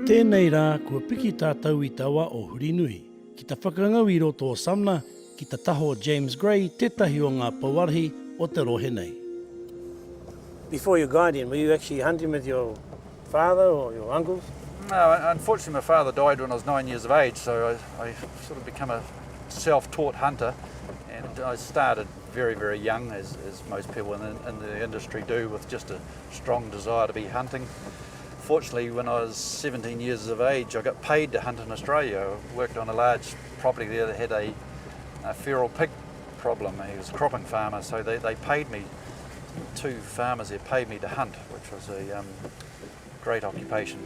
Tēnei rā, kua piki tātou I tawa o Hurinui. Ki ta whakangau I roto o Sumner, ki ta taho James Gray, tētahi o ngā pauarahi o te rohe nei. Before you got in, were you actually hunting with your father or your uncles? No, unfortunately my father died when I was 9 years of age, so I sort of become a self-taught hunter, and I started very, very young, as most people in the industry do, with just a strong desire to be hunting. Fortunately, when I was 17 years of age, I got paid to hunt in Australia. I worked on a large property there that had a feral pig problem. He was a cropping farmer, so they paid me, 2 farmers there paid me to hunt, which was a great occupation.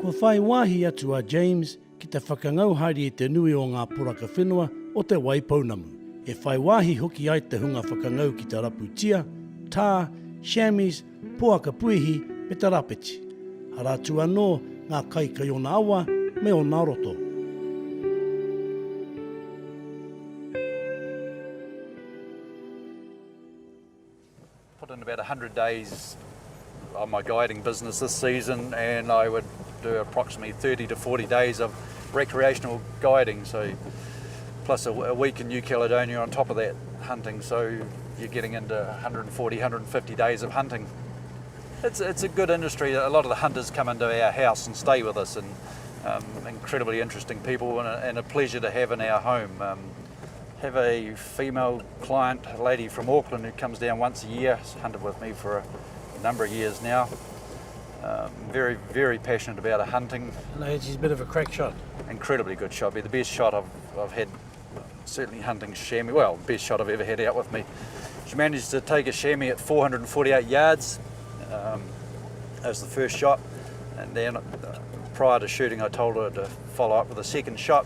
Kua whai wāhi atu a James ki te whakangau haere te nui o ngā poraka whenua o te Waipounamu. E whai wāhi hoki ai te hunga whakangau ki te raputia, tā, chamois, poaka puihi me te rapeti. Haratu anō ngā kai kai o nā awa me o nā roto. Put in about 100 days on my guiding business this season, and I would do approximately 30 to 40 days of recreational guiding, so plus a week in New Caledonia on top of that hunting, so you're getting into 140, 150 days of hunting. It's a good industry. A lot of the hunters come into our house and stay with us, and incredibly interesting people, and a pleasure to have in our home. Have a female client, a lady from Auckland, who comes down once a year. She's hunted with me for a number of years now. Very, very passionate about her hunting. No, she's a bit of a crack shot. Incredibly good shot. Be the best shot I've had, certainly hunting chamois. Well, best shot I've ever had out with me. She managed to take a chamois at 448 yards. That was the first shot, and then prior to shooting I told her to follow up with a second shot.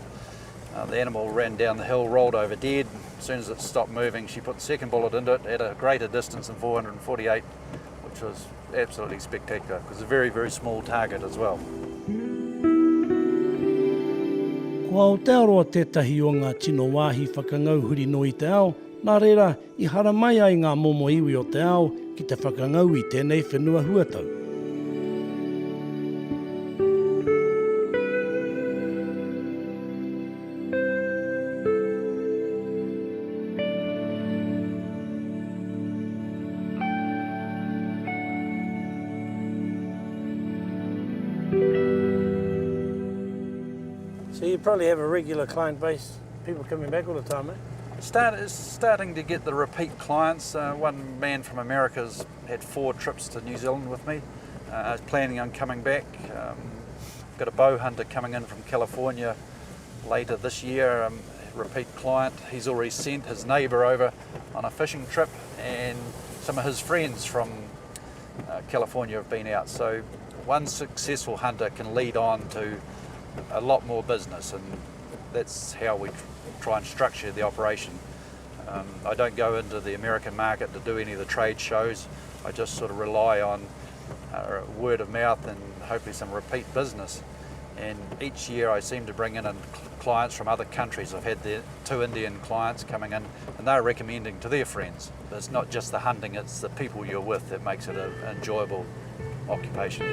The animal ran down the hill, rolled over dead. As soon as it stopped moving, she put the second bullet into it at a greater distance than 448, which was absolutely spectacular, because it's a very, very small target as well. Kua Aotearoa tētahi o ngā tino wāhi whakangau huri no I te ao, nā reira I hara mai ai ngā momo iwi o te ao ki te whakangau I tēnei whenua huatau. So you probably have a regular client base, people coming back all the time, eh? Starting to get the repeat clients. One man from America's had 4 trips to New Zealand with me. I was planning on coming back. Got a bow hunter coming in from California later this year, repeat client. He's already sent his neighbour over on a fishing trip, and some of his friends from California have been out. So one successful hunter can lead on to a lot more business, and that's how we try and structure the operation. I don't go into the American market to do any of the trade shows. I just sort of rely on word of mouth and hopefully some repeat business. And each year I seem to bring in clients from other countries. I've had 2 Indian clients coming in, and they're recommending to their friends. But it's not just the hunting, it's the people you're with that makes it an enjoyable occupation.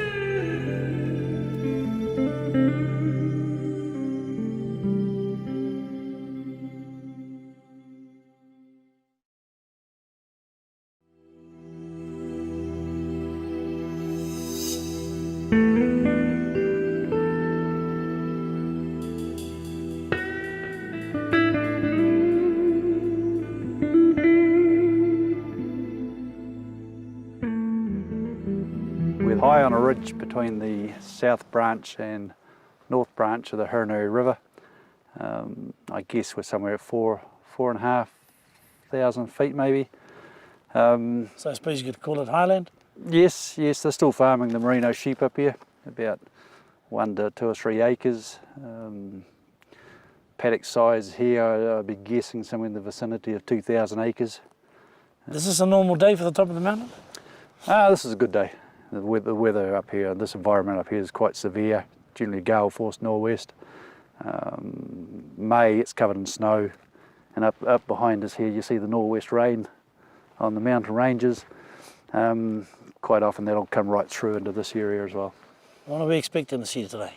We're high on a ridge between the south branch and north branch of the Hurinui River. I guess we're somewhere at 4,500 feet maybe. So I suppose you could call it highland? Yes, they're still farming the merino sheep up here, about 1 to 2 or 3 acres. Paddock size here, I'd be guessing somewhere in the vicinity of 2,000 acres. Is this a normal day for the top of the mountain? This is a good day. The weather up here, this environment up here is quite severe, generally gale force northwest. May it's covered in snow, and up behind us here you see the northwest rain on the mountain ranges. quite often that'll come right through into this area as well. What are we expecting to see today?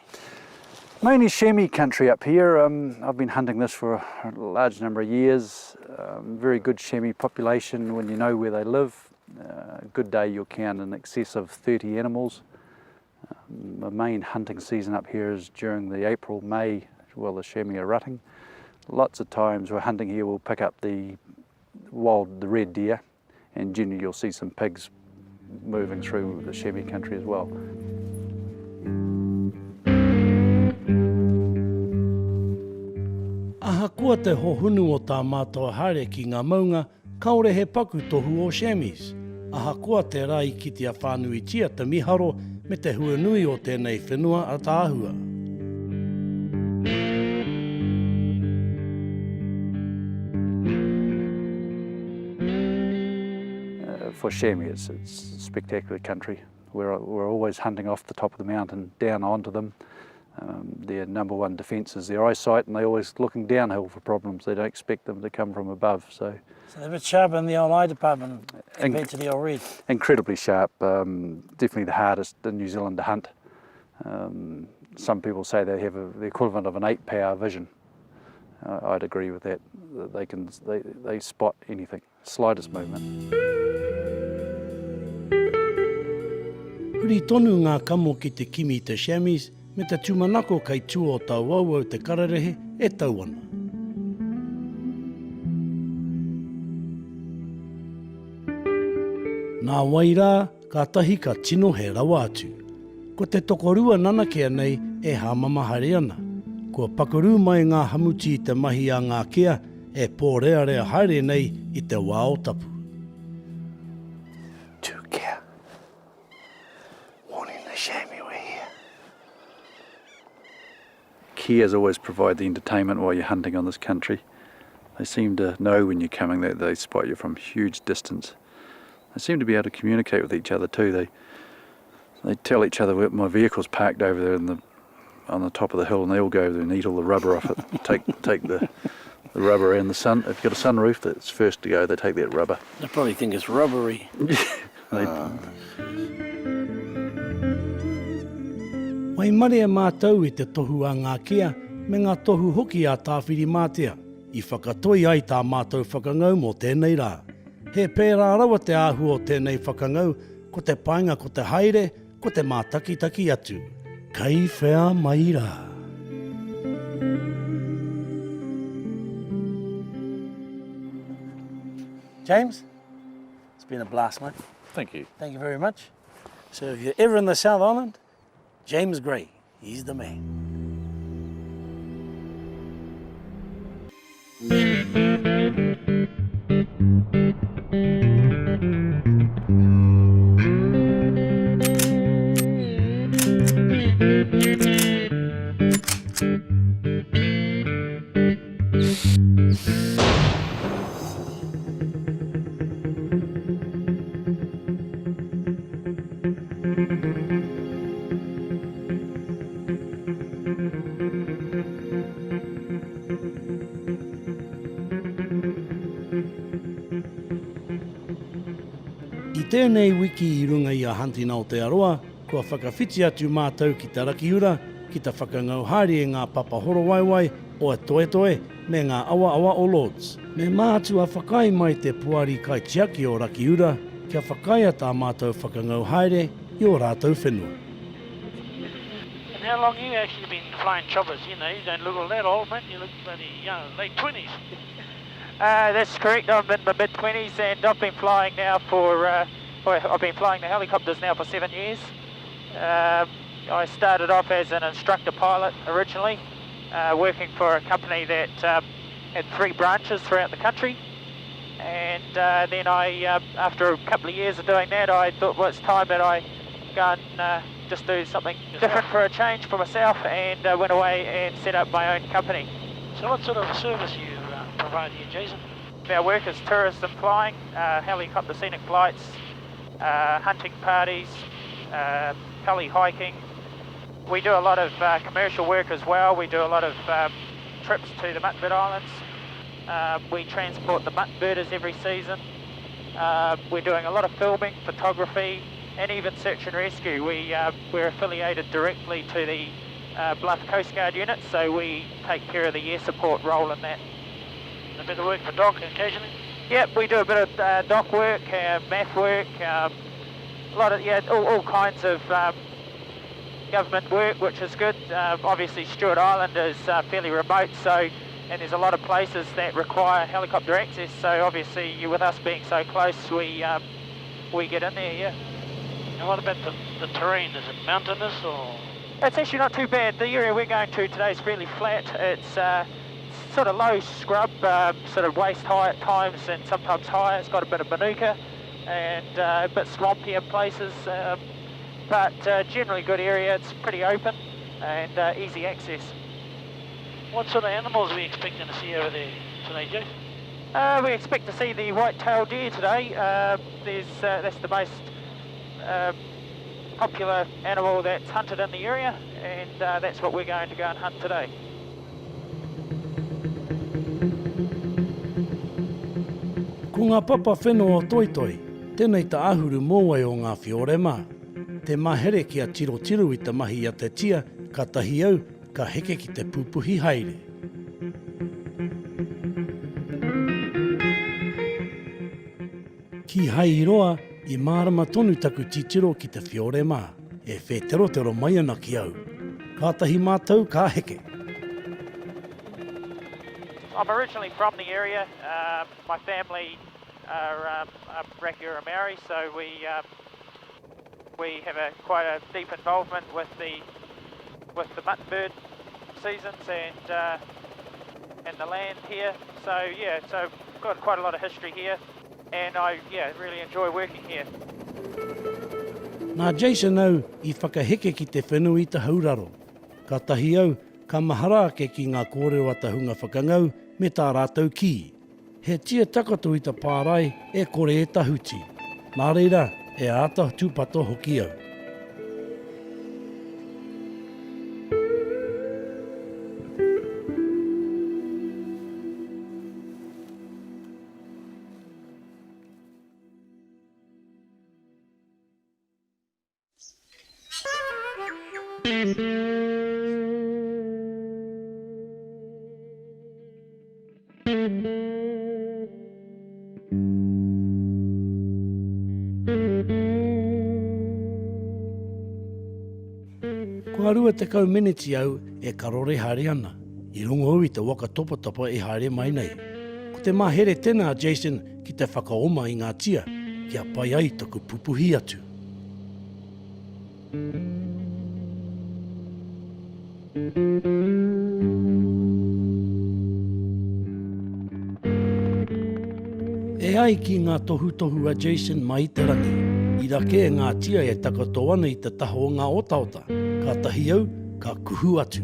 Mainly chamois country up here. I've been hunting this for a large number of years. Very good chamois population when you know where they live. A good day you'll count in excess of 30 animals. The main hunting season up here is during the April, May, while the chamois are rutting. Lots of times we're hunting here, we'll pick up the red deer, and generally you'll see some pigs moving through the chamois country as well. Aha kua te hohunu o tā mātua haere ki ngā maunga, kaore he paku tohu o chamois. Aha kua te rai ki te whānui tia te miharo me te huanui o tēnei whenua a tāhua. For chamois, it's a spectacular country. We're always hunting off the top of the mountain down onto them. Their number one defence is their eyesight, and they're always looking downhill for problems. They don't expect them to come from above. So they're a bit sharp in the old eye department compared to the old red. Incredibly sharp. Definitely the hardest in New Zealand to hunt. Some people say they have the equivalent of an 8-power vision. I'd agree with that. They spot anything, slightest movement. Huri tonu ngā kamo ki te kimi te chamois, me te tūmanako kei tū o tau au te kararehe e tauana. Nā wairā, ka tahi ka tino he rawa atu. Ko te tokorua nanakea nei e hamama haere ana. Kua pakarū mai ngā hamuti i te mahi a ngā kea e pōrearea haere nei i te wā o tapu. Tūkea. Warning the chamois we're here. Keas always provide the entertainment while you're hunting on this country. They seem to know when you're coming, that they spot you from huge distance. They seem to be able to communicate with each other too. They tell each other where my vehicle's parked over there on the top of the hill, and they all go over there and eat all the rubber off it. take the rubber and the sun. If you've got a sunroof that's first to go, they take that rubber. They probably think it's rubbery. Wai marea mātou i te tohu a ngā kea, me ngā tohu hoki a tāwhiri mātea, i whakatoi ai tā mātou whakangau mō tēnei rā. He pērā rawa te āhua o tēnei whakangau, ko te painga ko te haere, ko te mātakitaki atu. Kei whea mai rā. James, it's been a blast, mate. Thank you. Thank you very much. So if you're ever in the South Island, James Gray, he's the man. I tēnei wiki I runga I a Hunting Aotearoa, kua whakawhiti atu mātou ki te Rakiura, ki te whakangau haere ngā papahoro waiwai o e toe toe me ngā awa awa o Lords. Me mātu a whakai mai te puari kai tiaki o Rakiura, kia whakai a tā mātou whakangau haere I o rātou whenua. And how long have you actually been flying choppers? You know, you don't look all that old, mate. You look bloody young, late 20s. That's correct. I'm in my mid-20s and I've been flying now I've been flying the helicopters now for 7 years. I started off as an instructor pilot originally, working for a company that had 3 branches throughout the country. And then after a couple of years of doing that, I thought, well, it's time that I go and just do something different for a change for myself, and went away and set up my own company. So what sort of service you provide here, Jason? Our work is tourism flying, helicopter scenic flights, hunting parties, heli hiking. We do a lot of commercial work as well. We do a lot of trips to the mutton bird islands. We transport the mutton birders every season. We're doing a lot of filming, photography, and even search and rescue. We're affiliated directly to the Bluff Coast Guard unit, so we take care of the air support role in that. A bit of work for dock occasionally? Yep, we do a bit of dock work, math work, a lot of, all kinds of government work, which is good. Obviously Stewart Island is fairly remote, so, and there's a lot of places that require helicopter access, so obviously with us being so close, we get in there, yeah. And what about the terrain? Is it mountainous or? It's actually not too bad. The area we're going to today is fairly flat. It's sort of low scrub, sort of waist high at times and sometimes higher. It's got a bit of manuka and a bit swampy in places, but generally good area. It's pretty open and easy access. What sort of animals are we expecting to see over there today, Jason? We expect to see the whitetail deer today. That's the most popular animal that's hunted in the area, and that's what we're going to go and hunt today. Ko ngā papa whenua o toitoi, tēnei ta ahuru mōwai o ngā whiorema. Te mahere kia tiro i te mahi a te tia, ka tahi au, ka heke ki te pupuhi haere. Ki hairoa, I mārama tonu taku titiro ki te whiorema, e whetero mai ana ki au. Ka tahi mātou, ka heke. I'm originally from the area. My family are Rakiura Maori, so we have quite a deep involvement with the muttonbird seasons and the land here. So yeah, so got quite a lot of history here, and I really enjoy working here. Nā Jason au I whakaheke ki te whenua I te hauraro. Ka tahi au, ka mahara ake ki ngā kōrero atahunga whakangau me tā rātou ki. He tia takato I te pārai e kore e tahuti. Nā reira, e āta tūpato hoki au. Kua rua te kau miniti au e karore haere ana. I rongo au I te waka topa e haere mai nei. Ko te mahere tēnā Jason ki te whakaoma I ngā tia, kia pai ai taku pupuhi atu. E ai ki ngā tohu a Jason mai te rangi. I rake e ngā tia e takato ana I te taho o ngā otaota. Ka tahi au, ka kuhu atu.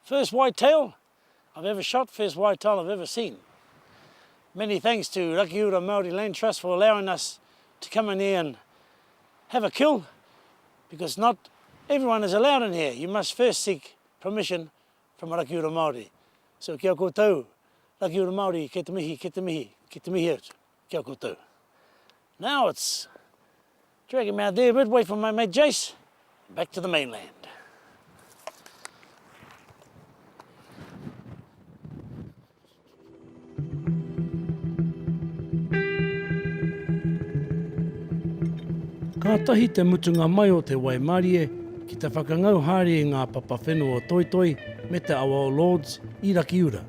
First whitetail I've ever shot, first whitetail I've ever seen. Many thanks to Rakiura Māori Land Trust for allowing us to come in here and have a kill, because not everyone is allowed in here. You must first seek permission from Rakiura Māori. So kia koutou, Rakiura Māori, ke te mihi atu, kia koutou. Now it's dragging me out there a bit, wait for my mate Jace, back to the mainland. Ka tahi te mutunga mai o te Waimarie ki te whakangau haere I ngā papa whenua o toitoi me te awa o Lords I Rakiura.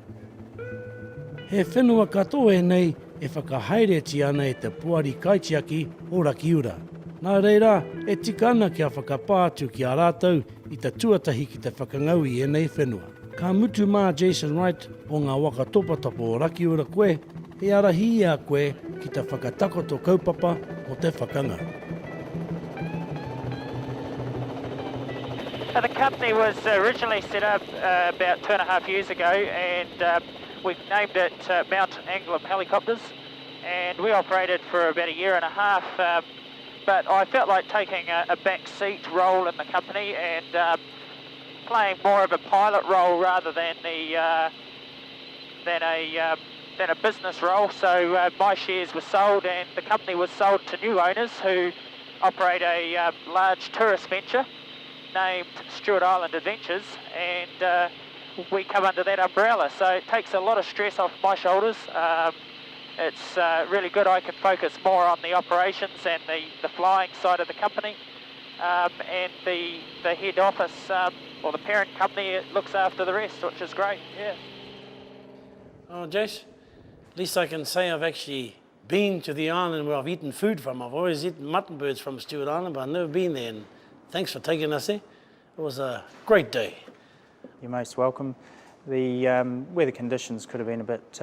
He whenua katoa e nei e whakahaere ana e te puari kaitiaki o Rakiura. Nā reira, e tika ana kia whakapātu ki a rātou I te tuatahi ki te whakangau I enei whenua. Ka mutu mā Jason Wright o ngā waka topatopo o Rakiura koe, e arahi a koe ki te whakatakoto kaupapa o te whakangau. The company was originally set up about 2.5 years ago, and we've named it Mountain Anglum Helicopters, and we operated for about 1.5 years, but I felt like taking a back seat role in the company and playing more of a pilot role rather than a business role. So my shares were sold, and the company was sold to new owners who operate a large tourist venture named Stewart Island Adventures, and we come under that umbrella. So it takes a lot of stress off my shoulders. It's really good. I can focus more on the operations and the flying side of the company, and the head office or the parent company looks after the rest, which is great. Yeah. Oh, Jace, at least I can say I've actually been to the island where I've eaten food from. I've always eaten mutton birds from Stewart Island, but I've never been there, and thanks for taking us there. It was a great day. You're most welcome. The weather conditions could have been a bit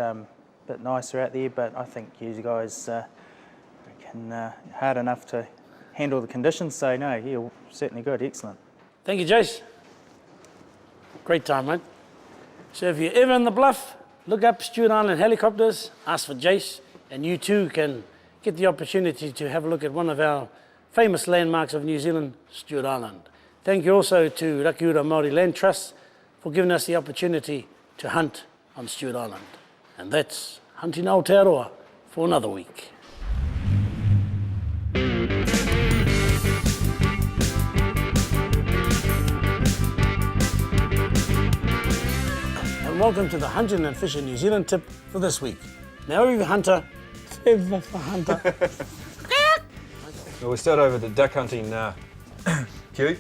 nicer out there, but I think you guys can hard enough to handle the conditions. So no, you're certainly good, excellent. Thank you, Jace. Great time, mate. So if you're ever in the Bluff, look up Stewart Island Helicopters, ask for Jace, and you too can get the opportunity to have a look at one of our famous landmarks of New Zealand, Stewart Island. Thank you also to Rakiura Māori Land Trust for giving us the opportunity to hunt on Stewart Island. And that's Hunting Aotearoa for another week. And welcome to the Hunting and Fishing New Zealand tip for this week. Now every hunter, Well, we start over the duck hunting queue.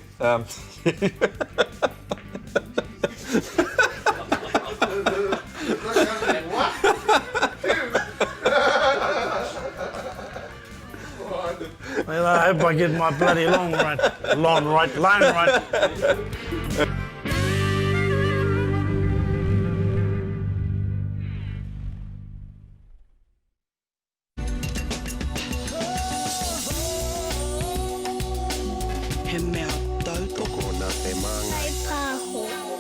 Well, I hope I get my bloody line right. He mea tau toko na te manga. Kai pāho.